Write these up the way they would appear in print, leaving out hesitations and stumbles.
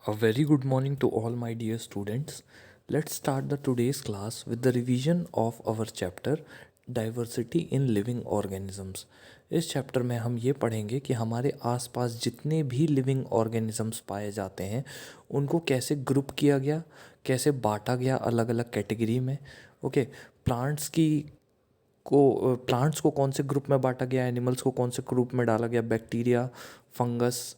A very good morning to all my dear students. Let's start the today's class with the revision of our chapter Diversity in Living Organisms. इस chapter में हम ये पढ़ेंगे कि हमारे आसपास जितने भी लिविंग ऑर्गेनिजम्स पाए जाते हैं उनको कैसे ग्रुप किया गया, कैसे बांटा गया अलग अलग कैटेगरी में। ओके, प्लांट्स को कौन से ग्रुप में बांटा गया, एनिमल्स को कौन से ग्रुप में डाला गया, बैक्टीरिया, फंगस,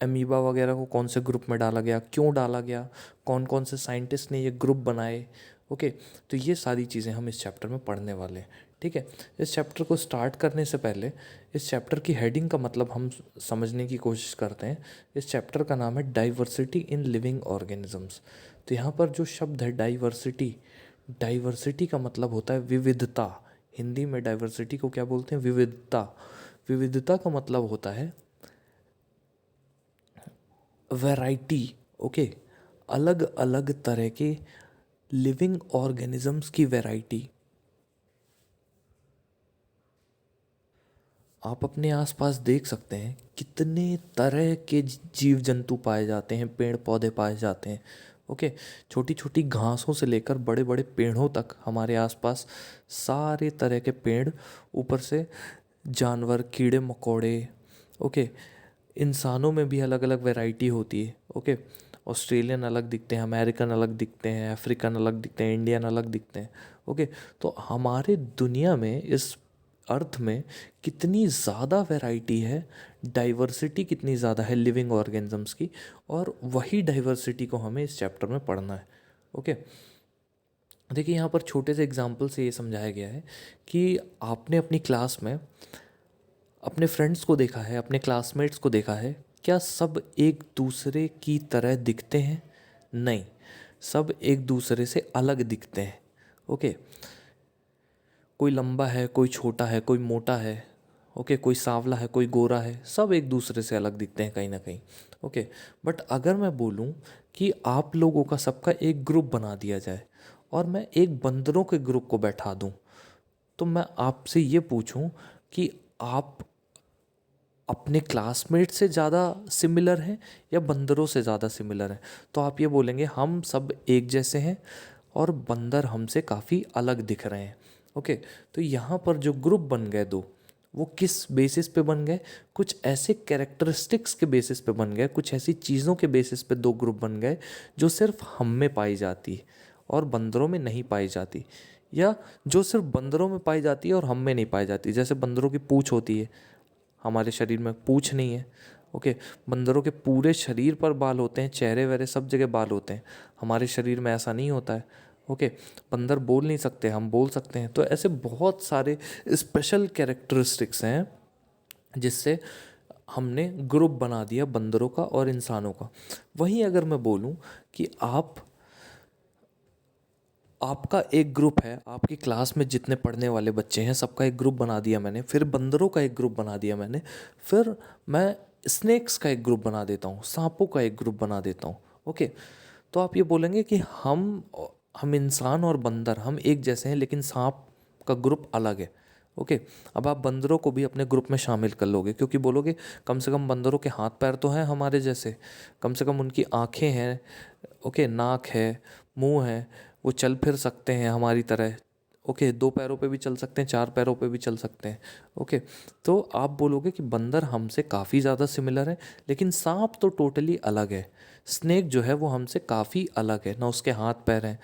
अमीबा वगैरह को कौन से ग्रुप में डाला गया, क्यों डाला गया, कौन कौन से साइंटिस्ट ने ये ग्रुप बनाए। ओके, तो ये सारी चीज़ें हम इस चैप्टर में पढ़ने वाले हैं। ठीक है, इस चैप्टर को स्टार्ट करने से पहले इस चैप्टर की हेडिंग का मतलब हम समझने की कोशिश करते हैं। इस चैप्टर का नाम है डाइवर्सिटी इन लिविंग ऑर्गेनिजम्स। तो यहाँ पर जो शब्द है डाइवर्सिटी, डाइवर्सिटी का मतलब होता है विविधता। हिंदी में डाइवर्सिटी को क्या बोलते हैं? विविधता। विविधता का मतलब होता है वैरायटी। ओके, अलग अलग तरह के लिविंग ऑर्गेनिजम्स की वैरायटी। आप अपने आसपास देख सकते हैं कितने तरह के जीव जंतु पाए जाते हैं, पेड़ पौधे पाए जाते हैं। ओके, छोटी छोटी घासों से लेकर बड़े बड़े पेड़ों तक हमारे आसपास सारे तरह के पेड़, ऊपर से जानवर, कीड़े मकोड़े। ओके, इंसानों में भी अलग अलग वैरायटी होती है। ओके, ऑस्ट्रेलियन अलग दिखते हैं, अमेरिकन अलग दिखते हैं, अफ्रीकन अलग दिखते हैं, इंडियन अलग दिखते हैं। ओके, तो हमारे दुनिया में, इस अर्थ में कितनी ज़्यादा वैरायटी है, डाइवर्सिटी कितनी ज़्यादा है लिविंग ऑर्गेनिजम्स की, और वही डाइवर्सिटी को हमें इस चैप्टर में पढ़ना है। ओके, देखिए यहाँ पर छोटे से एग्जाम्पल से ये समझाया गया है कि आपने अपनी क्लास में अपने फ्रेंड्स को देखा है, अपने क्लासमेट्स को देखा है, क्या सब एक दूसरे की तरह दिखते हैं? नहीं, सब एक दूसरे से अलग दिखते हैं। ओके, कोई लंबा है, कोई छोटा है, कोई मोटा है। ओके, कोई सांवला है, कोई गोरा है, सब एक दूसरे से अलग दिखते हैं कहीं ना कहीं। ओके, बट अगर मैं बोलूँ कि आप लोगों का सबका एक ग्रुप बना दिया जाए और मैं एक बंदरों के ग्रुप को बैठा दूँ, तो मैं आपसे ये पूछूं कि आप अपने क्लासमेट से ज़्यादा सिमिलर हैं या बंदरों से ज़्यादा सिमिलर हैं, तो आप ये बोलेंगे हम सब एक जैसे हैं और बंदर हमसे काफ़ी अलग दिख रहे हैं। ओके, तो यहाँ पर जो ग्रुप बन गए दो, वो किस बेसिस पे बन गए? कुछ ऐसे कैरेक्टरिस्टिक्स के बेसिस पे बन गए, कुछ ऐसी चीज़ों के बेसिस पे दो ग्रुप बन गए जो सिर्फ हम में पाई जाती है और बंदरों में नहीं पाई जाती, या जो सिर्फ बंदरों में पाई जाती है और हम में नहीं पाई जाती। जैसे बंदरों की पूँछ होती है, हमारे शरीर में पूँछ नहीं है। ओके, बंदरों के पूरे शरीर पर बाल होते हैं, चेहरे वेहरे सब जगह बाल होते हैं, हमारे शरीर में ऐसा नहीं होता है। ओके, बंदर बोल नहीं सकते, हम बोल सकते हैं। तो ऐसे बहुत सारे स्पेशल कैरेक्टरिस्टिक्स हैं जिससे हमने ग्रुप बना दिया बंदरों का और इंसानों का। वहीं अगर मैं बोलूं कि आपका एक ग्रुप है, आपकी क्लास में जितने पढ़ने वाले बच्चे हैं सबका एक ग्रुप बना दिया मैंने, फिर बंदरों का एक ग्रुप बना दिया मैंने, फिर मैं स्नेक्स का एक ग्रुप बना देता हूँ, सांपों का एक ग्रुप बना देता हूँ। ओके, तो आप ये बोलेंगे कि हम इंसान और बंदर हम एक जैसे हैं लेकिन सांप का ग्रुप अलग है। ओके, अब आप बंदरों को भी अपने ग्रुप में शामिल कर लोगे, क्योंकि बोलोगे कम से कम बंदरों के हाथ पैर तो हैं हमारे जैसे, कम से कम उनकी आँखें हैं, ओके, नाक है, मुंह है, वो चल फिर सकते हैं हमारी तरह। ओके, दो पैरों पे भी चल सकते हैं, चार पैरों पे भी चल सकते हैं। ओके, तो आप बोलोगे कि बंदर हमसे काफ़ी ज़्यादा सिमिलर है, लेकिन सांप तो टोटली अलग है। स्नेक जो है वो हमसे काफ़ी अलग है, ना उसके हाथ पैर हैं,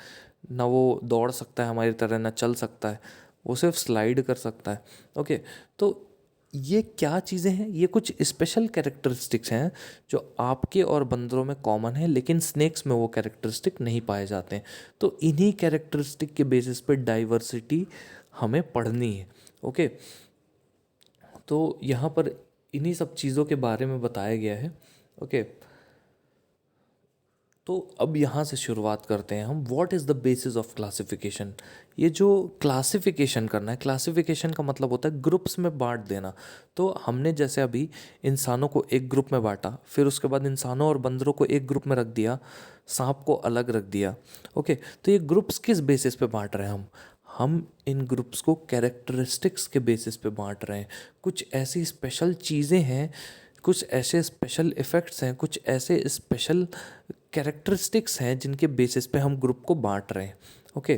ना वो दौड़ सकता है हमारी तरह, ना चल सकता है, वो सिर्फ स्लाइड कर सकता है। ओके, तो ये क्या चीज़ें हैं? ये कुछ स्पेशल कैरेक्टरिस्टिक्स हैं जो आपके और बंदरों में कॉमन है, लेकिन स्नेक्स में वो कैरेक्टरिस्टिक नहीं पाए जाते हैं। तो इन्हीं कैरेक्टरिस्टिक के बेसिस पे डाइवर्सिटी हमें पढ़नी है। ओके, तो यहाँ पर इन्हीं सब चीज़ों के बारे में बताया गया है। ओके, तो अब यहाँ से शुरुआत करते हैं हम, what is the basis of classification. ये जो क्लासिफिकेशन करना है, क्लासिफिकेशन का मतलब होता है ग्रुप्स में बांट देना। तो हमने जैसे अभी इंसानों को एक ग्रुप में बांटा, फिर उसके बाद इंसानों और बंदरों को एक ग्रुप में रख दिया, सांप को अलग रख दिया। ओके, तो ये ग्रुप्स किस बेसिस पे बांट रहे हैं हम इन ग्रुप्स को कैरेक्टरिस्टिक्स के बेसिस पे बांट रहे हैं। कुछ ऐसी स्पेशल चीज़ें हैं, कुछ ऐसे स्पेशल इफ़ेक्ट्स हैं, कुछ ऐसे स्पेशल कैरेक्टरिस्टिक्स हैं जिनके बेसिस पे हम ग्रुप को बांट रहे हैं। ओके,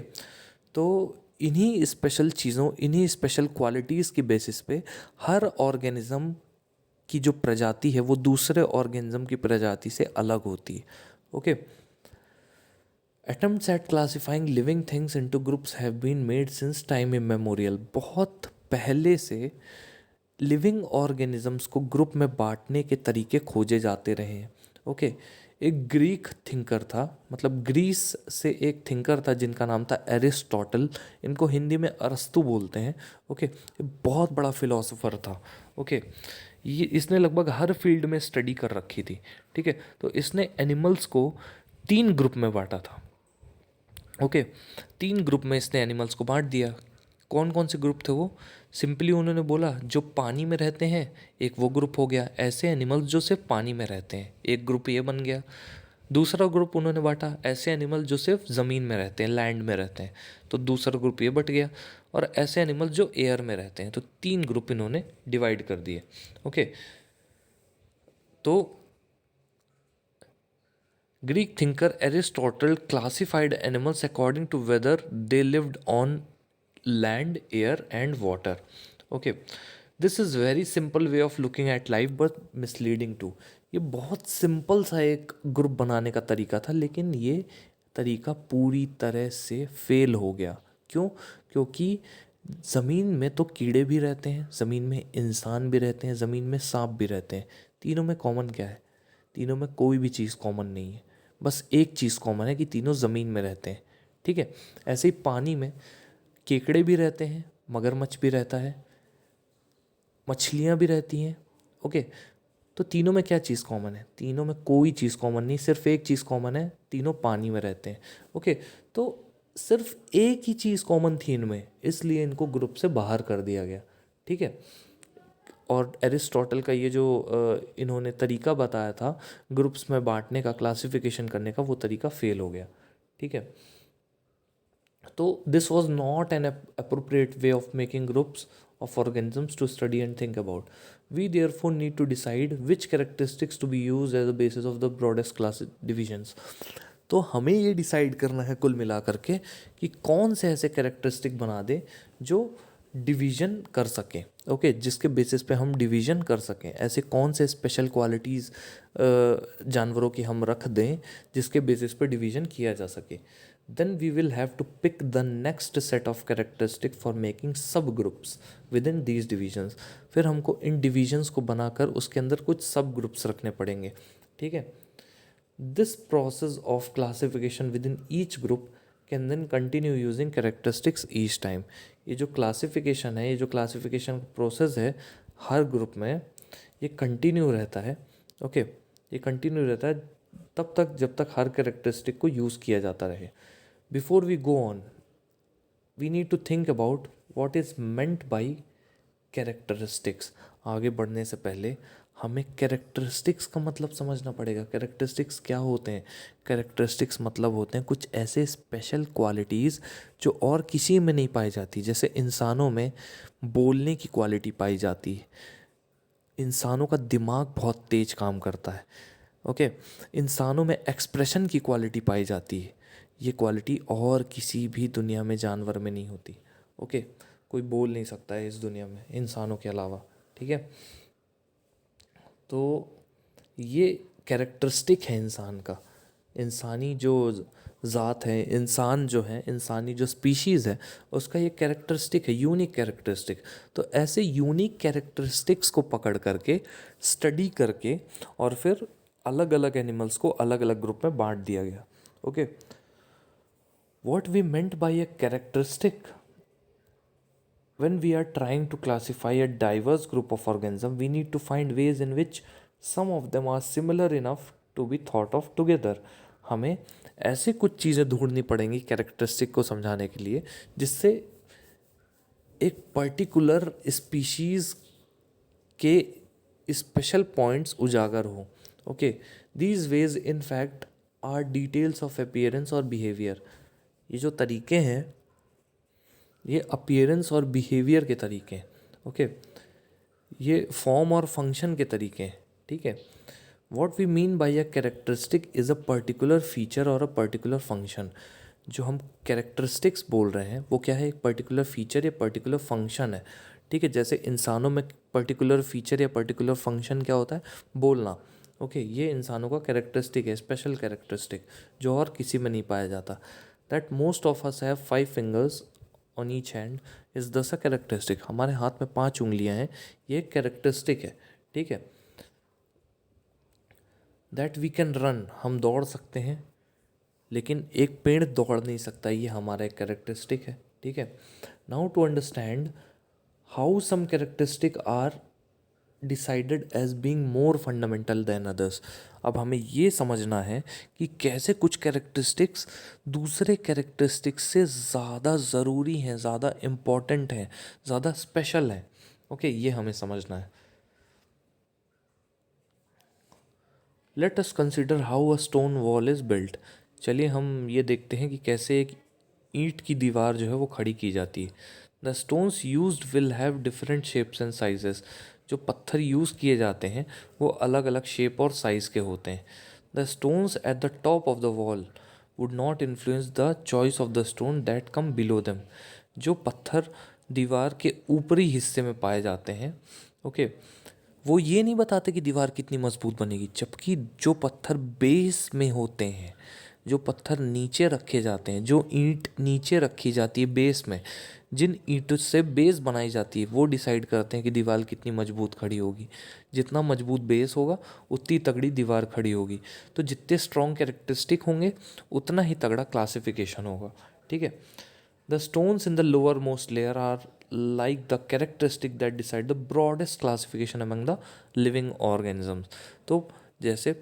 तो इन्हीं स्पेशल चीज़ों, इन्हीं स्पेशल क्वालिटीज़ की बेसिस पे हर ऑर्गेनिज्म की जो प्रजाति है वो दूसरे ऑर्गेनिज्म की प्रजाति से अलग होती है। Okay, attempts at classifying living things into groups have been made since time immemorial। बहुत पहले से लिविंग ऑर्गेनिजम्स को ग्रुप में बांटने के तरीके खोजे जाते रहे हैं। ओके, एक ग्रीक थिंकर था, मतलब ग्रीस से एक थिंकर था जिनका नाम था एरिस्टोटल, इनको हिंदी में अरस्तु बोलते हैं। ओके, ये बहुत बड़ा फिलोसोफर था। ओके, ये इसने लगभग हर फील्ड में स्टडी कर रखी थी। ठीक है, तो इसने एनिमल्स को 3 ग्रुप में बांटा था। ओके, 3 ग्रुप में इसने एनिमल्स को बांट दिया। कौन कौन से ग्रुप थे वो? सिंपली उन्होंने बोला जो पानी में रहते हैं, एक वो ग्रुप हो गया, ऐसे एनिमल्स जो सिर्फ पानी में रहते हैं, एक ग्रुप ये बन गया। दूसरा ग्रुप उन्होंने बांटा ऐसे एनिमल जो सिर्फ ज़मीन में रहते हैं, लैंड में रहते हैं, तो दूसरा ग्रुप ये बट गया। और ऐसे एनिमल जो एयर में रहते हैं, तो 3 ग्रुप इन्होंने डिवाइड कर दिए। ओके, तो Greek thinker Aristotle classified animals according to whether they lived on land, air, and water. Okay, this is very simple way of looking at life but misleading too। ये बहुत simple सा एक group बनाने का तरीका था, लेकिन ये तरीका पूरी तरह से फेल हो गया। क्यों? क्योंकि ज़मीन में तो कीड़े भी रहते हैं, ज़मीन में इंसान भी रहते हैं, ज़मीन में सांप भी रहते हैं। तीनों में कॉमन क्या है? तीनों में कोई भी चीज़ कॉमन नहीं है। बस एक चीज़ कॉमन है कि तीनों ज़मीन में रहते हैं। ठीक है, ऐसे ही पानी में केकड़े भी रहते हैं, मगरमच्छ भी रहता है, मछलियाँ भी रहती हैं। ओके, तो तीनों में क्या चीज़ कॉमन है? तीनों में कोई चीज़ कॉमन नहीं, सिर्फ एक चीज़ कॉमन है, तीनों पानी में रहते हैं। ओके, तो सिर्फ एक ही चीज़ कॉमन थी इनमें, इसलिए इनको ग्रुप से बाहर कर दिया गया। ठीक है, और एरिस्टोटल का ये जो इन्होंने तरीका बताया था ग्रुप्स में बांटने का, क्लासिफिकेशन करने का, वो तरीका फेल हो गया। ठीक है, तो this was not an appropriate way of making groups of organisms to study and think about. We therefore need to decide which characteristics to be used as the basis of the broadest class divisions। तो हमें ये decide करना है कुल मिला करके कि कौन से ऐसे कैरेक्टरिस्टिक बना दे जो डिवीजन कर सकें। ओके, जिसके बेसिस पे हम डिवीजन कर सकें। ऐसे कौन से स्पेशल क्वालिटीज़ जानवरों की हम रख दें जिसके बेसिस पे डिवीजन किया जा सके। then we will have to pick the next set of characteristic for making subgroups within these divisions। फिर हमको इन divisions को बनाकर उसके अंदर कुछ subgroups रखने पड़ेंगे। ठीक है, this process of classification within each group can then continue using characteristics each time। ये जो classification है, ये जो classification process है हर ग्रुप में, ये कंटिन्यू रहता है। ओके, ये कंटिन्यू रहता है तब तक जब तक हर कैरेक्टरिस्टिक को यूज़ किया जाता रहे। Before we go on, we need to think about what is meant by characteristics. आगे बढ़ने से पहले हमें कैरेक्टरिस्टिक्स का मतलब समझना पड़ेगा। कैरेक्टरिस्टिक्स क्या होते हैं? कैरेक्टरिस्टिक्स मतलब होते हैं कुछ ऐसे स्पेशल क्वालिटीज़ जो और किसी में नहीं पाई जाती। जैसे इंसानों में बोलने की क्वालिटी पाई जाती है, इंसानों का दिमाग बहुत तेज काम करता है। ओके, इंसानों में एक्सप्रेशन की क्वालिटी पाई जाती है। ये क्वालिटी और किसी भी दुनिया में, जानवर में नहीं होती। ओके, कोई बोल नहीं सकता है इस दुनिया में इंसानों के अलावा। ठीक है, तो ये कैरेक्टरिस्टिक है इंसान का। इंसानी जो ज़ात है, इंसान जो है, इंसानी जो स्पीशीज़ है, उसका ये कैरेक्टरिस्टिक है, यूनिक कैरेक्टरिस्टिक। तो ऐसे यूनिक कैरेक्टरिस्टिक्स को पकड़ करके, स्टडी करके, और फिर अलग अलग एनिमल्स को अलग अलग ग्रुप में बांट दिया गया। Okay, what we meant by a characteristic when we are trying to classify a diverse group of organisms, we need to find ways in which some of them are similar enough to be thought of together। हमें ऐसे कुछ चीज़ें ढूंढनी पड़ेंगी characteristic को समझाने के लिए जिससे एक पर्टिकुलर स्पीशीज़ के स्पेशल पॉइंट्स उजागर हो। Okay, these ways in fact are details of appearance और बिहेवियर। ये जो तरीके हैं ये अपीयरेंस और बिहेवियर के तरीके हैं। ओके, ये फॉर्म और फंक्शन के तरीके हैं। ठीक है। What we mean by a characteristic is a particular feature और अ पर्टिकुलर फंक्शन। जो हम कैरेक्टरिस्टिक्स बोल रहे हैं वो क्या है, एक पर्टिकुलर फीचर या पर्टिकुलर फंक्शन है। ठीक है, जैसे इंसानों में पर्टिकुलर फीचर या पर्टिकुलर फंक्शन क्या होता है, बोलना। ओके, ये इंसानों का कैरेक्टरिस्टिक है, स्पेशल कैरेक्टरिस्टिक, जो और किसी में नहीं पाया जाता। That most of us have 5 fingers on each hand is दस अ कैरेक्टरिस्टिक। हमारे हाथ में 5 उंगलियां हैं, ये एक कैरेक्टरिस्टिक है। ठीक है। दैट वी कैन रन, हम दौड़ सकते हैं, लेकिन एक पेड़ दौड़ नहीं सकता, ये हमारा एक कैरेक्टरिस्टिक है। ठीक है। Now to understand how some characteristic are decided as being more fundamental than others. अब हमें ये समझना है कि कैसे कुछ कैरेक्टरिस्टिक्स दूसरे कैरेक्टरिस्टिक्स से ज़्यादा ज़रूरी हैं, ज़्यादा इम्पॉर्टेंट हैं, ज़्यादा स्पेशल हैं। ओके, ये हमें समझना है। Let us consider how a stone wall is built. चलिए हम ये देखते हैं कि कैसे एक ईंट की दीवार जो है वो खड़ी की जाती है। The stones used will have different shapes and sizes. जो पत्थर यूज़ किए जाते हैं वो अलग अलग शेप और साइज़ के होते हैं। The stones at the top of the wall would not influence the choice of the stone that come below them. जो पत्थर दीवार के ऊपरी हिस्से में पाए जाते हैं, ओके, वो ये नहीं बताते कि दीवार कितनी मजबूत बनेगी, जबकि जो पत्थर बेस में होते हैं, जो पत्थर नीचे रखे जाते हैं, जो ईंट नीचे रखी जाती है बेस में, जिन ईंटों से बेस बनाई जाती है, वो डिसाइड करते हैं कि दीवार कितनी मजबूत खड़ी होगी। जितना मजबूत बेस होगा उतनी तगड़ी दीवार खड़ी होगी। तो जितने स्ट्रॉन्ग कैरेक्टरिस्टिक होंगे उतना ही तगड़ा क्लासिफिकेशन होगा। ठीक है। The stones in the lowermost layer are like the characteristic that decide the broadest classification among the living organisms. तो जैसे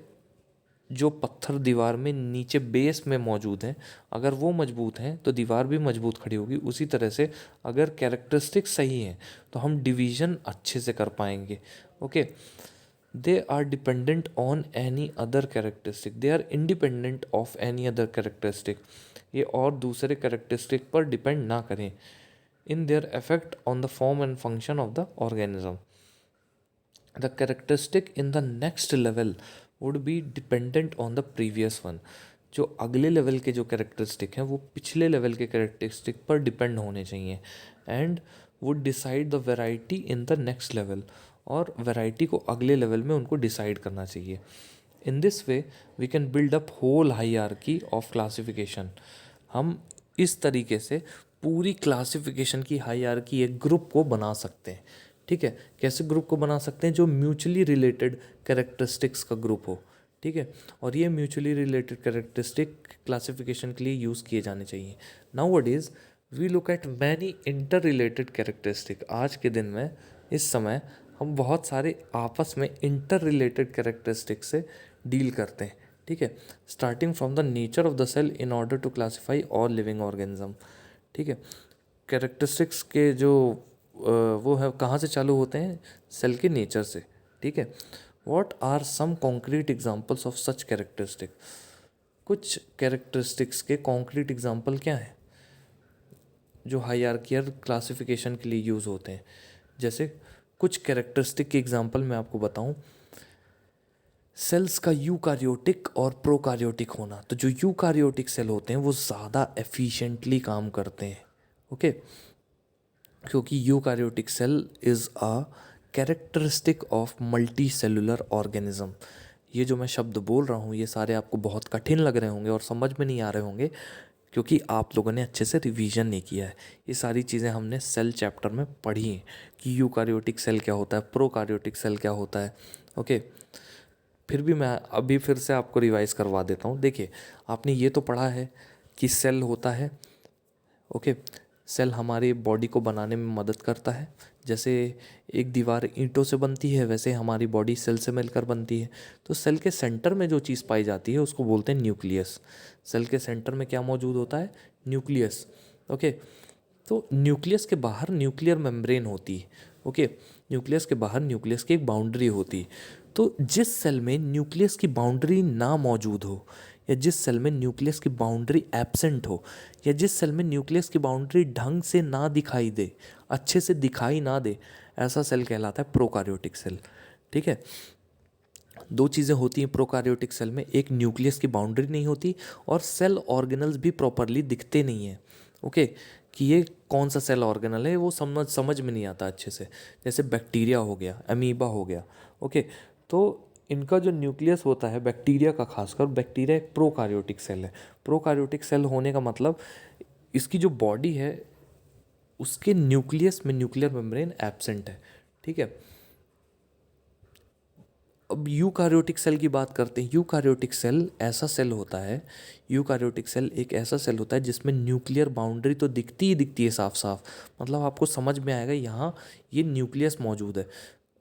जो पत्थर दीवार में नीचे बेस में मौजूद हैं, अगर वो मजबूत हैं तो दीवार भी मजबूत खड़ी होगी। उसी तरह से अगर कैरेक्टरिस्टिक सही हैं तो हम डिवीजन अच्छे से कर पाएंगे। Okay, they are dependent on any other characteristic, they are independent of any other characteristic. ये और दूसरे कैरेक्टरिस्टिक पर डिपेंड ना करें in their effect on the form and function of the organism. The characteristic in the next level would be dependent on the previous one. जो अगले level के जो कैरेक्टरिस्टिक हैं वो पिछले लेवल के कैरेक्टरिस्टिक पर डिपेंड होने चाहिए, and would decide the variety in the next level. और वैरायटी को अगले लेवल में उनको डिसाइड करना चाहिए। In this way we can build up whole hierarchy of classification. हम इस तरीके से पूरी क्लासिफिकेशन की हायरार्की, एक ग्रुप को बना सकते हैं। ठीक है, कैसे ग्रुप को बना सकते हैं, जो म्यूचुअली रिलेटेड कैरेक्टरिस्टिक्स का ग्रुप हो। ठीक है, और ये म्यूचुअली रिलेटेड कैरेक्टरिस्टिक क्लासिफिकेशन के लिए यूज़ किए जाने चाहिए। Nowadays we look at many interrelated characteristic. आज के दिन में, इस समय, हम बहुत सारे आपस में इंटर रिलेटेड कैरेक्टरिस्टिक से डील करते हैं। ठीक है, starting from the nature of the cell in order to classify all living organism. ठीक है, कैरेक्टरिस्टिक्स के जो वो है कहाँ से चालू होते हैं, सेल के नेचर से। ठीक है। What are some concrete examples of such characteristic. कुछ कैरेक्टरिस्टिक्स के कॉन्क्रीट एग्जांपल क्या हैं जो हायरार्कियल क्लासिफिकेशन के लिए यूज़ होते हैं। जैसे कुछ कैरेक्टरिस्टिक के एग्जांपल मैं आपको बताऊं, सेल्स का यूकारियोटिक और प्रोकारियोटिक होना। तो जो यूकारियोटिक सेल होते हैं वो ज़्यादा एफिशिएंटली काम करते हैं। ओके, क्योंकि eukaryotic cell is a characteristic of multicellular organism. ये जो मैं शब्द बोल रहा हूँ ये सारे आपको बहुत कठिन लग रहे होंगे और समझ में नहीं आ रहे होंगे, क्योंकि आप लोगों ने अच्छे से रिवीजन नहीं किया है। ये सारी चीज़ें हमने सेल चैप्टर में पढ़ी हैं कि यूकारियोटिक सेल क्या होता है, प्रोकारियोटिक सेल क्या होता है। ओके, फिर भी मैं अभी फिर से आपको रिवाइज़ करवा देता हूँ। देखिए, आपने ये तो पढ़ा है कि सेल होता है। ओके, सेल हमारी बॉडी को बनाने में मदद करता है। जैसे एक दीवार ईंटों से बनती है, वैसे हमारी बॉडी सेल से मिलकर बनती है। तो सेल के सेंटर में जो चीज़ पाई जाती है उसको बोलते हैं न्यूक्लियस। सेल के सेंटर में क्या मौजूद होता है, न्यूक्लियस। ओके, तो न्यूक्लियस के बाहर न्यूक्लियर मेम्ब्रेन होती है। ओके, न्यूक्लियस के बाहर न्यूक्लियस की एक बाउंड्री होती है। तो जिस सेल में न्यूक्लियस की बाउंड्री ना मौजूद हो, या जिस सेल में न्यूक्लियस की बाउंड्री एब्सेंट हो, या जिस सेल में न्यूक्लियस की बाउंड्री ढंग से ना दिखाई दे, अच्छे से दिखाई ना दे, ऐसा सेल कहलाता है प्रोकारियोटिक सेल। ठीक है, दो चीज़ें होती हैं प्रोकार्योटिक सेल में, एक न्यूक्लियस की बाउंड्री नहीं होती और सेल ऑर्गेनल्स भी प्रॉपरली दिखते नहीं हैं। ओके, कि ये कौन सा सेल ऑर्गेनल है वो समझ में नहीं आता अच्छे से। जैसे बैक्टीरिया हो गया, अमीबा हो गया। ओके, तो इनका जो न्यूक्लियस होता है बैक्टीरिया का, खासकर बैक्टीरिया एक प्रोकार्योटिक सेल है। प्रोकार्योटिक सेल होने का मतलब इसकी जो बॉडी है उसके न्यूक्लियस में न्यूक्लियर मेम्ब्रेन एब्सेंट है। ठीक है, अब यूकार्योटिक सेल की बात करते हैं। यूकार्योटिक सेल ऐसा सेल होता है, यूकार्योटिक सेल एक ऐसा सेल होता है जिसमें न्यूक्लियर बाउंड्री तो दिखती ही दिखती है साफ साफ, मतलब आपको समझ में आएगा यहाँ ये न्यूक्लियस मौजूद है।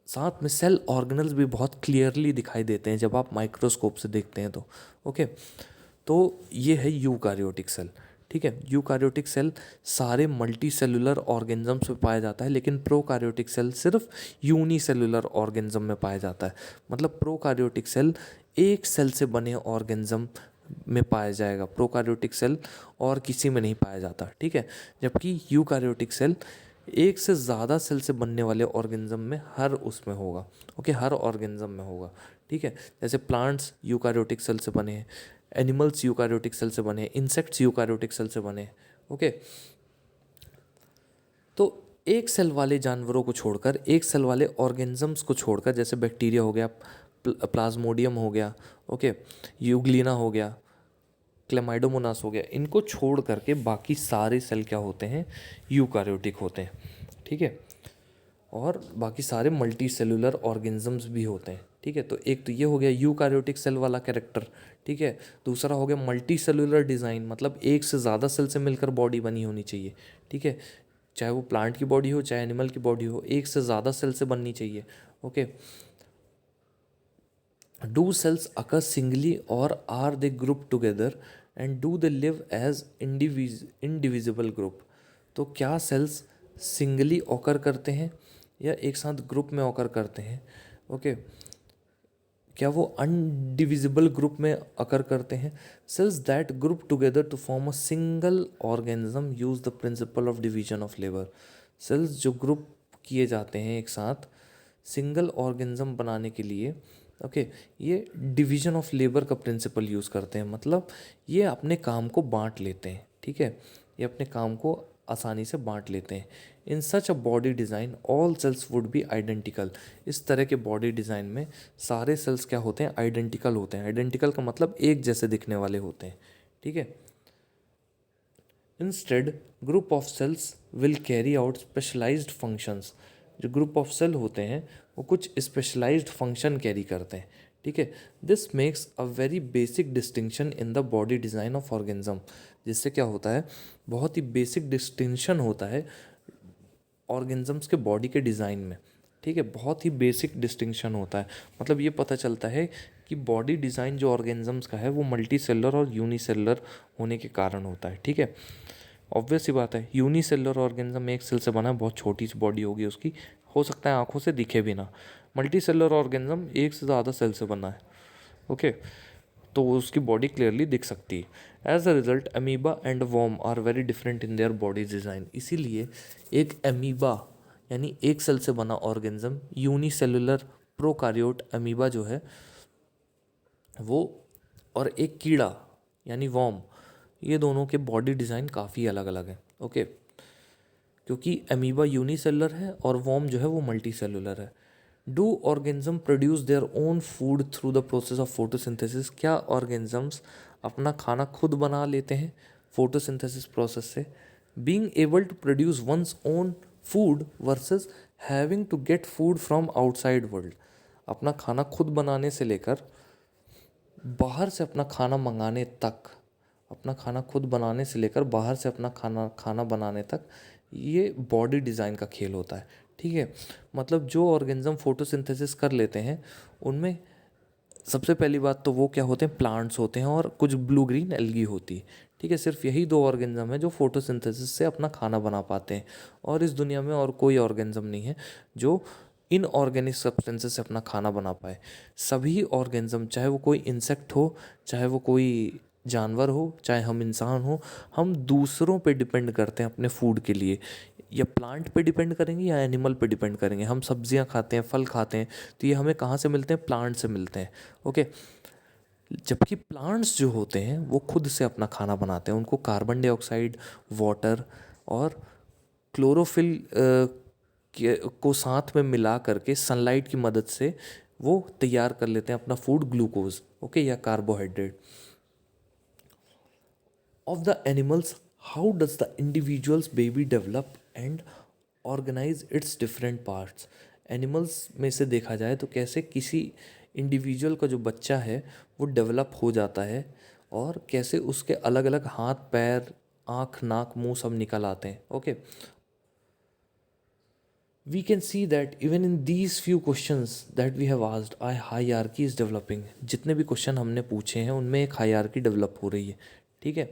साथ में सेल ऑर्गेनल्स भी बहुत क्लियरली दिखाई देते हैं जब आप माइक्रोस्कोप से देखते हैं तो। ओके, तो ये है यूकार्योटिक सेल। ठीक है, यूकार्योटिक सेल सारे मल्टी सेलुलर ऑर्गेनिजम्स में पाया जाता है, लेकिन प्रोकार्योटिक सेल सिर्फ यूनिसेलुलर ऑर्गेनिज्म में पाया जाता है। मतलब प्रोकार्योटिक सेल एक सेल से बने ऑर्गेनिज्म में पाया जाएगा, प्रोकार्योटिक सेल और किसी में नहीं पाया जाता। ठीक है, जबकि यूकार्योटिक सेल एक से ज़्यादा सेल से बनने वाले ऑर्गेनिज्म में हर उसमें होगा। ओके, हर ऑर्गेनिज्म में होगा। ठीक है, जैसे प्लांट्स यूकार्योटिक सेल से बने हैं, एनिमल्स यूकार्योटिक सेल से बने हैं, इंसेक्ट्स यूकार्योटिक सेल से बने हैं। ओके, तो एक सेल वाले जानवरों को छोड़कर, एक सेल वाले ऑर्गेनिजम्स को छोड़कर, जैसे बैक्टीरिया हो गया, प्लाज्मोडियम हो गया, ओके, यूग्लिना हो गया, क्लेमाइडोमोनास हो गया, इनको छोड़ करके बाकी सारे सेल क्या होते हैं, यूकार्योटिक होते हैं। ठीक है, और बाकी सारे मल्टी सेलुलर ऑर्गेनिजम्स भी होते हैं। ठीक है, तो एक तो ये हो गया यूकार्योटिक सेल वाला कैरेक्टर। ठीक है, दूसरा हो गया मल्टी सेलुलर डिज़ाइन, मतलब एक से ज़्यादा सेल से मिलकर बॉडी बनी होनी चाहिए। ठीक है, चाहे वो प्लांट की बॉडी हो चाहे एनिमल की बॉडी हो, एक से ज़्यादा सेल से बननी चाहिए। Okay, do cells occur singly और are they group together and do they live as indivisible group. तो क्या सेल्स सिंगली ऑकर करते हैं या एक साथ ग्रुप में ऑकर करते हैं? ओके, क्या वो अनडिविजिबल ग्रुप में अकर करते हैं? Cells that group together to form a single organism use the principle of division of labour. Cells जो ग्रुप किए जाते हैं एक साथ सिंगल ऑर्गेनिज्म बनाने के लिए, ओके, ये डिवीजन ऑफ लेबर का प्रिंसिपल यूज़ करते हैं। मतलब ये अपने काम को बांट लेते हैं। ठीक है, ये अपने काम को आसानी से बांट लेते हैं। In such a body design all cells would be identical. इस तरह के बॉडी डिज़ाइन में सारे सेल्स क्या होते हैं, आइडेंटिकल होते हैं। आइडेंटिकल का मतलब एक जैसे दिखने वाले होते हैं। ठीक है, instead group of cells will carry out specialised functions. जो ग्रुप ऑफ सेल होते हैं वो कुछ स्पेशलाइज्ड फंक्शन कैरी करते हैं। ठीक है, this makes a very basic distinction in the body design of organism. जिससे क्या होता है, बहुत ही बेसिक डिस्टिंक्शन होता है ऑर्गेनिजम्स के बॉडी के डिज़ाइन में। ठीक है, बहुत ही बेसिक डिस्टिंक्शन होता है। मतलब ये पता चलता है कि बॉडी डिज़ाइन जो ऑर्गेनिजम्स का है वो मल्टी सेलुलर और यूनिसेलुलर होने के कारण होता है। ठीक है, ऑब्वियस सी बात है, यूनिसेलुलर ऑर्गेनिज्म एक सेल से बना है, बहुत छोटी सी बॉडी होगी उसकी, हो सकता है आंखों से दिखे भी ना। मल्टी सेलुलर ऑर्गेनिज्म एक से ज़्यादा सेल से बना है। ओके, तो उसकी बॉडी क्लियरली दिख सकती है। As a result amoeba and worm are very different in their body design. इसीलिए एक अमीबा यानी एक सेल से बना ऑर्गेनिज्म, यूनिसेलुलर प्रोकारियोट अमीबा जो है वो, और एक कीड़ा यानी वॉर्म, ये दोनों के बॉडी डिज़ाइन काफ़ी अलग अलग है। ओके, क्योंकि अमीबा यूनिसेलुलर है और वॉर्म जो है वो मल्टी सेलुलर है। Do organism produce their own food through the process of photosynthesis. क्या ऑर्गेनिजम्स अपना खाना खुद बना लेते हैं फोटोसिंथेसिस प्रोसेस से? Being able to produce one's own food versus having to get food from outside world. अपना खाना खुद बनाने से लेकर बाहर से अपना खाना मंगाने तक, अपना खाना खुद बनाने से लेकर बाहर से अपना खाना बनाने तक, ये बॉडी डिज़ाइन का खेल होता है। ठीक है, मतलब जो ऑर्गेनिज्म फोटोसिंथेसिस कर लेते हैं उनमें सबसे पहली बात तो वो क्या होते हैं, प्लांट्स होते हैं और कुछ ब्लू ग्रीन एल्गी होती है। ठीक है, सिर्फ यही दो ऑर्गेनिज्म है जो फोटोसिंथेसिस से अपना खाना बना पाते हैं, और इस दुनिया में और कोई ऑर्गेनिज्म नहीं है जो इनऑर्गेनिक सब्सटेंसेस से अपना खाना बना पाए। सभी ऑर्गेनिज्म, चाहे वो कोई इंसेक्ट हो, चाहे वो कोई जानवर हो, चाहे हम इंसान हो, हम दूसरों पे डिपेंड करते हैं अपने फूड के लिए। या प्लांट पे डिपेंड करेंगे या एनिमल पे डिपेंड करेंगे। हम सब्जियां खाते हैं, फल खाते हैं, तो ये हमें कहाँ से मिलते हैं? प्लांट से मिलते हैं। ओके, जबकि प्लांट्स जो होते हैं वो खुद से अपना खाना बनाते हैं। उनको कार्बन डाइऑक्साइड, वाटर और क्लोरोफिल को साथ में मिला करके सनलाइट की मदद से वो तैयार कर लेते हैं अपना फूड, ग्लूकोज, ओके, या carbohydrate. Of the animals, how does the individuals baby develop and organise its different parts. Animals में से देखा जाए तो कैसे किसी इंडिविजुअल का जो बच्चा है वो डेवलप हो जाता है और कैसे उसके अलग अलग हाथ, पैर, आँख, नाक, मुंह सब निकल आते हैं। Okay, we can see that even in these few questions that we have asked, a hierarchy is developing। जितने भी क्वेश्चन हमने पूछे हैं उनमें एक हायरार्की डेवलप हो रही है। ठीक है,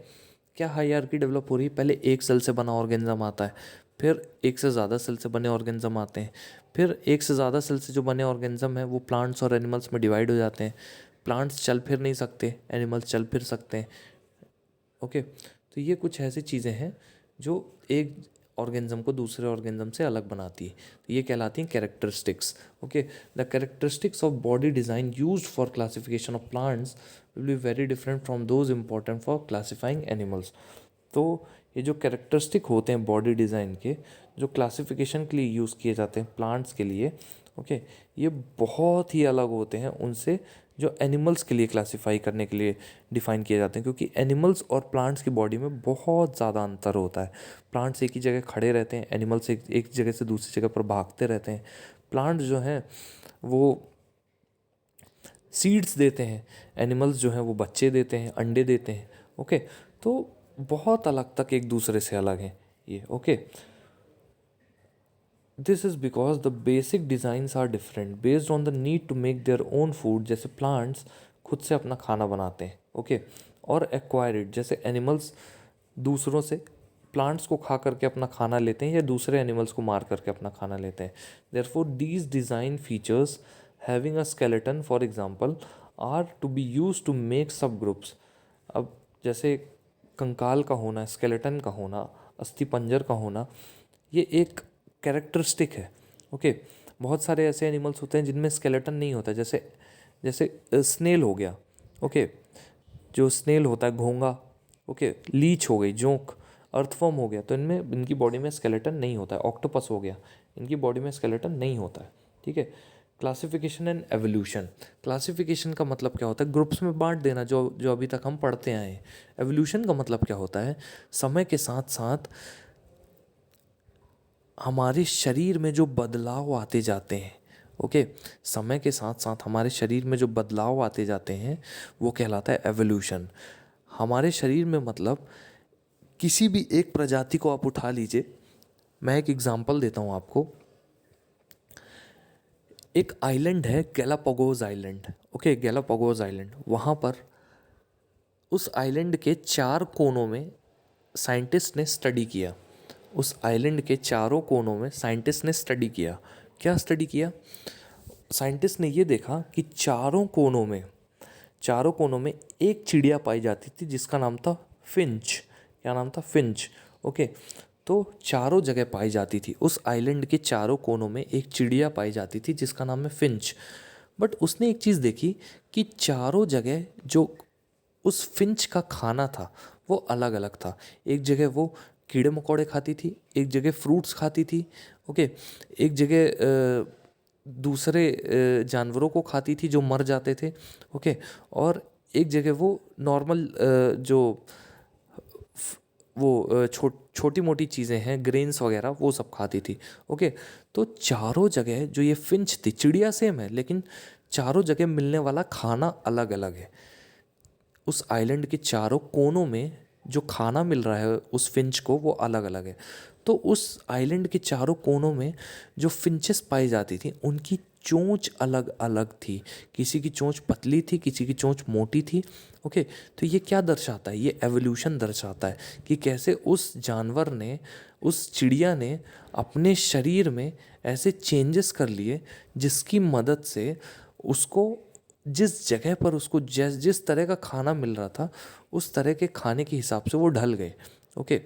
क्या हायरार्की डेवलप हो रही है? पहले एक सेल से बना ऑर्गेनिज्म आता है, फिर एक से ज़्यादा सेल से बने ऑर्गेनिज्म आते हैं, फिर एक से ज़्यादा सेल से जो बने ऑर्गेनिज्म हैं वो प्लांट्स और एनिमल्स में डिवाइड हो जाते हैं। प्लांट्स चल फिर नहीं सकते, एनिमल्स चल फिर सकते हैं। ओके, तो ये कुछ ऐसी चीज़ें हैं जो एक ऑर्गेनिज्म को दूसरे ऑर्गेनिज्म से अलग बनाती है, तो ये कहलाती हैं characteristics. Okay, the characteristics of body design used for classification of plants will be very different from those important for classifying animals. तो ये जो कैरेक्टरिस्टिक होते हैं बॉडी डिज़ाइन के, जो क्लासिफिकेशन के लिए यूज़ किए जाते हैं प्लांट्स के लिए, ओके, ये बहुत ही अलग होते हैं उनसे जो एनिमल्स के लिए क्लासिफाई करने के लिए डिफ़ाइन किए जाते हैं, क्योंकि एनिमल्स और प्लांट्स की बॉडी में बहुत ज़्यादा अंतर होता है। प्लांट्स एक ही जगह खड़े रहते हैं, एनिमल्स एक जगह से दूसरी जगह पर भागते रहते हैं। प्लांट्स जो हैं वो सीड्स देते हैं, एनिमल्स जो हैं वो बच्चे देते हैं, अंडे देते हैं। ओके, तो बहुत अलग तक एक दूसरे से अलग हैं ये। Okay, this is because the basic designs are different based on the need to make their own food. जैसे प्लांट्स खुद से अपना खाना बनाते हैं, ओके, और एक्वायर्ड जैसे एनिमल्स दूसरों से प्लांट्स को खा करके अपना खाना लेते हैं या दूसरे एनिमल्स को मार करके अपना खाना लेते हैं। Therefore these design features having a skeleton for example are to be used to make subgroups. अब जैसे कंकाल का होना, स्केलेटन का होना, अस्थिपंजर का होना, ये एक कैरेक्टरिस्टिक है। ओके, बहुत सारे ऐसे एनिमल्स होते हैं जिनमें स्केलेटन नहीं होता, जैसे जैसे स्नेल हो गया। ओके, जो स्नेल होता है, घोंगा, ओके, लीच हो गई, जोंक, अर्थवर्म हो गया, तो इनमें इनकी बॉडी में स्केलेटन नहीं होता है। ऑक्टोपस हो गया, इनकी बॉडी में स्केलेटन नहीं होता है। ठीक है, क्लासिफिकेशन एंड एवोल्यूशन। क्लासिफिकेशन का मतलब क्या होता है? ग्रुप्स में बांट देना, जो जो अभी तक हम पढ़ते आए हैं। एवोल्यूशन का मतलब क्या होता है? समय के साथ साथ हमारे शरीर में जो बदलाव आते जाते हैं, ओके, समय के साथ साथ हमारे शरीर में जो बदलाव आते जाते हैं वो कहलाता है एवोल्यूशन। हमारे शरीर में मतलब किसी भी एक प्रजाति को आप उठा लीजिए। मैं एक एग्जांपल देता हूँ आपको। एक आइलैंड है Galapagos island, okay, Galapagos island. वहाँ पर उस आइलैंड के 4 कोनों में साइंटिस्ट ने स्टडी किया। उस आइलैंड के चारों कोनों में साइंटिस्ट ने स्टडी किया। क्या स्टडी किया? साइंटिस्ट ने ये देखा कि चारों कोनों में एक चिड़िया पाई जाती थी जिसका नाम था फिंच। क्या नाम था? फिंच। ओके, तो चारों जगह पाई जाती थी। उस आइलैंड के चारों कोनों में एक चिड़िया पाई जाती थी जिसका नाम है फिंच। बट उसने एक चीज़ देखी कि चारों जगह जो उस फिंच का खाना था वो अलग अलग था। एक जगह वो कीड़े मकोड़े खाती थी, एक जगह फ्रूट्स खाती थी, ओके, एक जगह दूसरे जानवरों को खाती थी जो मर जाते थे, ओके, और एक जगह वो नॉर्मल जो वो छोटी मोटी चीज़ें हैं, ग्रेन्स वगैरह, वो सब खाती थी। ओके, तो चारों जगह जो ये फिंच थी, चिड़िया सेम है लेकिन चारों जगह मिलने वाला खाना अलग अलग है। उस आइलैंड के चारों कोनों में जो खाना मिल रहा है उस फिंच को वो अलग अलग है। तो उस आइलैंड के चारों कोनों में जो फिंचेस पाई जाती थी उनकी चोंच अलग अलग थी। किसी की चोंच पतली थी, किसी की चोंच मोटी थी। ओके, तो ये क्या दर्शाता है? ये एवोल्यूशन दर्शाता है कि कैसे उस जानवर ने, उस चिड़िया ने अपने शरीर में ऐसे चेंजेस कर लिए जिसकी मदद से उसको जिस जगह पर उसको जिस तरह का खाना मिल रहा था उस तरह के खाने के हिसाब से वो ढल गए। ओके,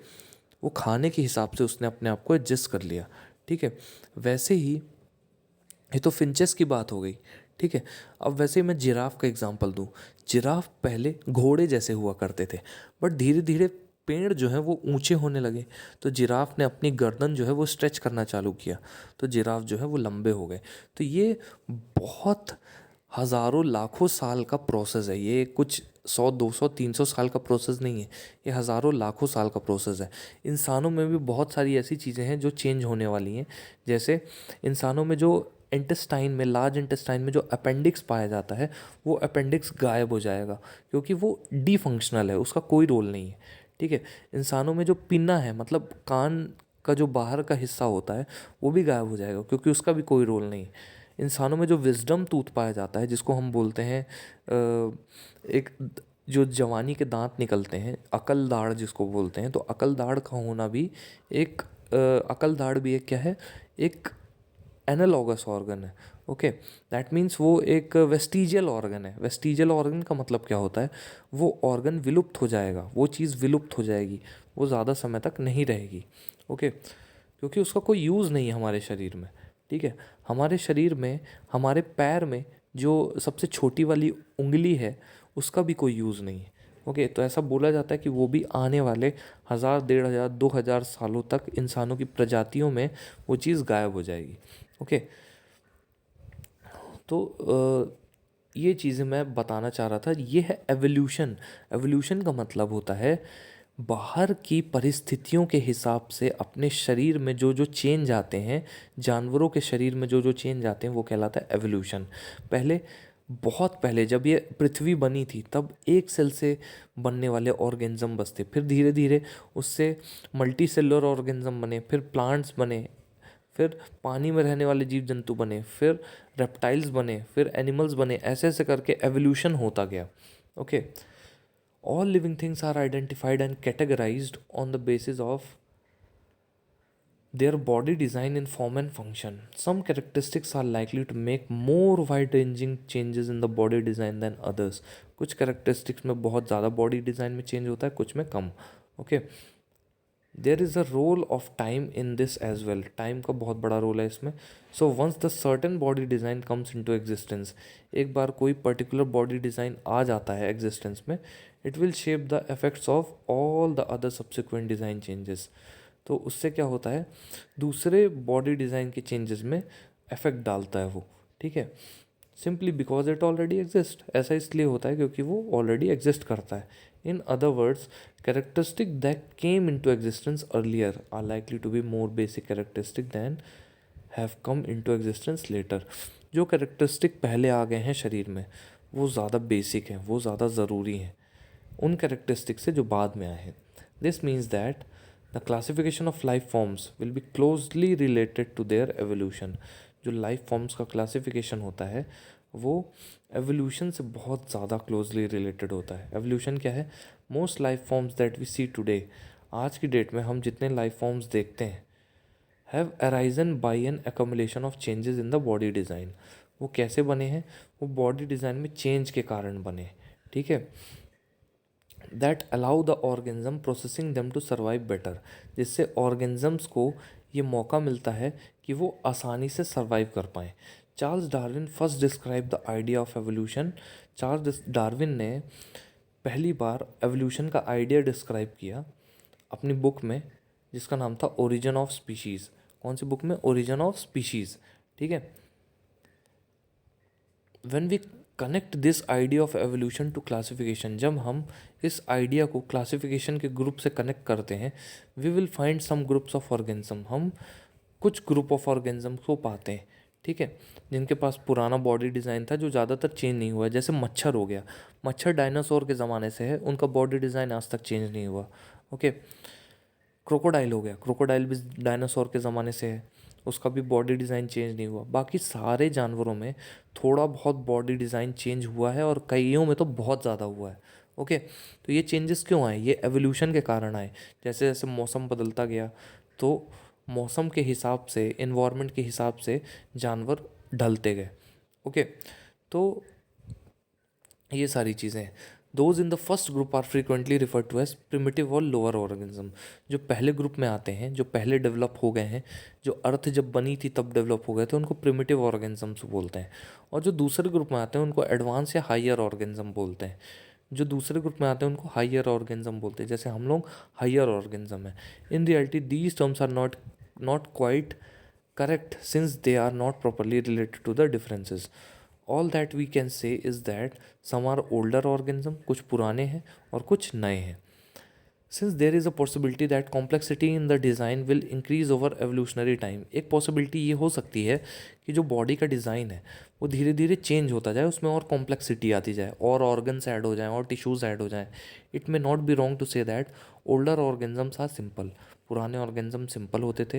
वो खाने के हिसाब से उसने अपने आप को एडजस्ट कर लिया, ठीक है। वैसे ही ये तो फिंचेस की बात हो गई, ठीक है। अब वैसे ही मैं जिराफ का एग्जांपल दूं। जिराफ पहले घोड़े जैसे हुआ करते थे, बट धीरे धीरे पेड़ जो है वो ऊंचे होने लगे, तो जिराफ ने अपनी गर्दन जो है वो स्ट्रेच करना चालू किया, तो जिराफ जो है वो लंबे हो गए। तो ये बहुत हज़ारों लाखों साल का प्रोसेस है, ये कुछ 100 200 300 साल का प्रोसेस नहीं है, ये हज़ारों लाखों साल का प्रोसेस है। इंसानों में भी बहुत सारी ऐसी चीज़ें हैं जो चेंज होने वाली हैं। जैसे इंसानों में जो इंटेस्टाइन में, लार्ज इंटेस्टाइन में जो अपेंडिक्स पाया जाता है, वो अपेंडिक्स गायब हो जाएगा, क्योंकि वो डी फंक्शनल है, उसका कोई रोल नहीं है, ठीक है। इंसानों में जो पिन्ना है, मतलब कान का जो बाहर का हिस्सा होता है, वो भी गायब हो जाएगा, क्योंकि उसका भी कोई रोल नहीं है। इंसानों में जो विजडम टूथ पाया जाता है, जिसको हम बोलते हैं एक जो जवानी के दांत निकलते हैं, अकल दाढ़ जिसको बोलते हैं, तो अकल दाढ़ का होना भी एक अकल दाढ़ भी एक क्या है, एक एनालॉगस ऑर्गन है, ओके। दैट मीन्स वो एक वेस्टिजियल ऑर्गन है। वेस्टिजियल ऑर्गन का मतलब क्या होता है, वो ऑर्गन विलुप्त हो जाएगा, वो चीज़ विलुप्त हो जाएगी, वो ज़्यादा समय तक नहीं रहेगी, ओके, क्योंकि उसका कोई यूज़ नहीं है हमारे शरीर में, ठीक है। हमारे शरीर में, हमारे पैर में जो सबसे छोटी वाली उंगली है, उसका भी कोई यूज़ नहीं है, ओके। तो ऐसा बोला जाता है कि वो भी आने वाले 1000 1500 2000 सालों तक इंसानों की प्रजातियों में वो चीज़ गायब हो जाएगी, ओके। तो ये चीज़ें मैं बताना चाह रहा था, ये है एवोल्यूशन। एवोल्यूशन का मतलब होता है बाहर की परिस्थितियों के हिसाब से अपने शरीर में जो जो चेंज आते हैं, जानवरों के शरीर में जो जो चेंज आते हैं, वो कहलाता है एवोल्यूशन। पहले, बहुत पहले जब ये पृथ्वी बनी थी, तब एक सेल से बनने वाले ऑर्गेनिज्म बसते, फिर धीरे धीरे उससे मल्टी सेलुलर ऑर्गेनिज्म बने, फिर प्लांट्स बने, फिर पानी में रहने वाले जीव जंतु बने, फिर रेप्टाइल्स बने, फिर एनिमल्स बने, ऐसे ऐसे करके एवोल्यूशन होता गया, okay. All living things are identified and categorised on the basis of their body design in form and function. Some characteristics are likely to make more wide-ranging changes in the body design than others. कुछ characteristics में बहुत ज़्यादा body design में change होता है, कुछ में कम, okay. There is a role of time in this as well. Time का बहुत बड़ा रोल है इसमें. So once the certain body design comes into existence, एक बार कोई particular body design आ जाता है existence में, it will shape the effects of all the other subsequent design changes. तो उससे क्या होता है, दूसरे बॉडी डिज़ाइन के चेंजेस में इफेक्ट डालता है वो, ठीक है। Simply because it already exist, ऐसा इसलिए होता है क्योंकि वो ऑलरेडी एग्जिस्ट करता है। In other words, characteristic that came into existence earlier are likely to be more basic characteristic than have come into existence later. जो characteristic पहले आ गए हैं शरीर में, वो ज़्यादा बेसिक हैं, वो ज़्यादा ज़रूरी हैं उन कैरेक्टरिस्टिक से जो बाद में आए हैं। This means that the classification of life forms will be closely related to their evolution. जो लाइफ फॉर्म्स का क्लासिफिकेशन होता है, वो एवोल्यूशन से बहुत ज़्यादा क्लोजली रिलेटेड होता है। एवोल्यूशन क्या है, most life forms that we see today, आज की डेट में हम जितने लाइफ फॉर्म्स देखते हैं, have arisen by an accumulation of changes in the body design. वो कैसे बने हैं, वो बॉडी डिज़ाइन में चेंज के कारण बने, ठीक है। That allow the organism processing them to survive better, जिससे ऑर्गेनिजम्स को ये मौका मिलता है कि वो आसानी से सर्वाइव कर पाएँ। Charles Darwin first describe the idea of evolution. Charles Darwin ने पहली बार एवोल्यूशन का आइडिया डिस्क्राइब किया अपनी बुक में, जिसका नाम था ओरिजिन ऑफ स्पीशीज़। कौन सी बुक में, ओरिजिन ऑफ स्पीशीज़, ठीक है। When we connect this idea of evolution to classification, जब हम इस आइडिया को क्लासिफिकेशन के ग्रुप से कनेक्ट करते हैं, we will find some groups of organism. हम कुछ ग्रुप ऑफ ऑर्गेनिज्म को पाते हैं, ठीक है, जिनके पास पुराना बॉडी डिज़ाइन था जो ज़्यादातर चेंज नहीं हुआ है। जैसे मच्छर हो गया, मच्छर डायनासोर के ज़माने से है, उनका बॉडी डिज़ाइन आज तक चेंज नहीं हुआ, ओके। क्रोकोडाइल हो गया, क्रोकोडाइल भी डायनासोर के ज़माने से है, उसका भी बॉडी डिज़ाइन चेंज नहीं हुआ। बाकी सारे जानवरों में थोड़ा बहुत बॉडी डिज़ाइन चेंज हुआ है, और कईयों में तो बहुत ज़्यादा हुआ है, ओके। तो ये चेंजेस क्यों आए, ये एवोल्यूशन के कारण आए। जैसे जैसे मौसम बदलता गया, तो मौसम के हिसाब से, इन्वायरमेंट के हिसाब से जानवर ढलते गए, ओके। तो ये सारी चीज़ें हैं। Those in the first group are frequently refer to as primitive और लोअर ऑर्गेनिज्म। जो पहले ग्रुप में आते हैं, जो पहले डेवलप हो गए हैं, जो अर्थ जब बनी थी तब डेवलप हो गए थे, उनको प्रिमिटिव ऑर्गेनिजम्स बोलते हैं। और जो दूसरे ग्रुप में आते हैं उनको एडवांस या हायर ऑर्गेनिज्म बोलते हैं। जो दूसरे ग्रुप में आते हैं उनको हायर ऑर्गेनिज्म बोलते हैं, जैसे हम लोग हायर ऑर्गेनिज्म है। In reality these terms are not quite correct since they are not properly related to the differences. All that we can say is that some are older organism, कुछ पुराने हैं और कुछ नए हैं। Since there is a possibility that complexity in the design will increase over evolutionary time, एक possibility ये हो सकती है कि जो बॉडी का डिज़ाइन है वो धीरे धीरे चेंज होता जाए, उसमें और कॉम्प्लेक्सिटी आती जाए, और ऑर्गन्स ऐड हो जाएं और टिश्यूज़ ऐड हो जाएं। It may not be wrong to say that older organisms are simple, पुराने ऑर्गेनिज्म सिंपल होते थे,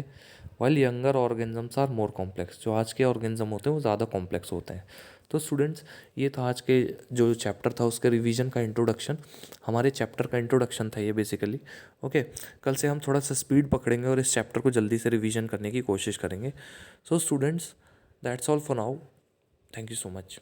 while younger organisms are more complex, जो आज के ऑर्गेनिज्म होते हैं वो ज़्यादा कॉम्प्लेक्स होते हैं। तो स्टूडेंट्स, ये था आज के जो चैप्टर था उसके रिवीजन का इंट्रोडक्शन, हमारे चैप्टर का इंट्रोडक्शन था ये बेसिकली। ओके, कल से हम थोड़ा सा स्पीड पकड़ेंगे और इस चैप्टर को जल्दी से रिवीजन करने की कोशिश करेंगे। So students, that's all for now. Thank you so much.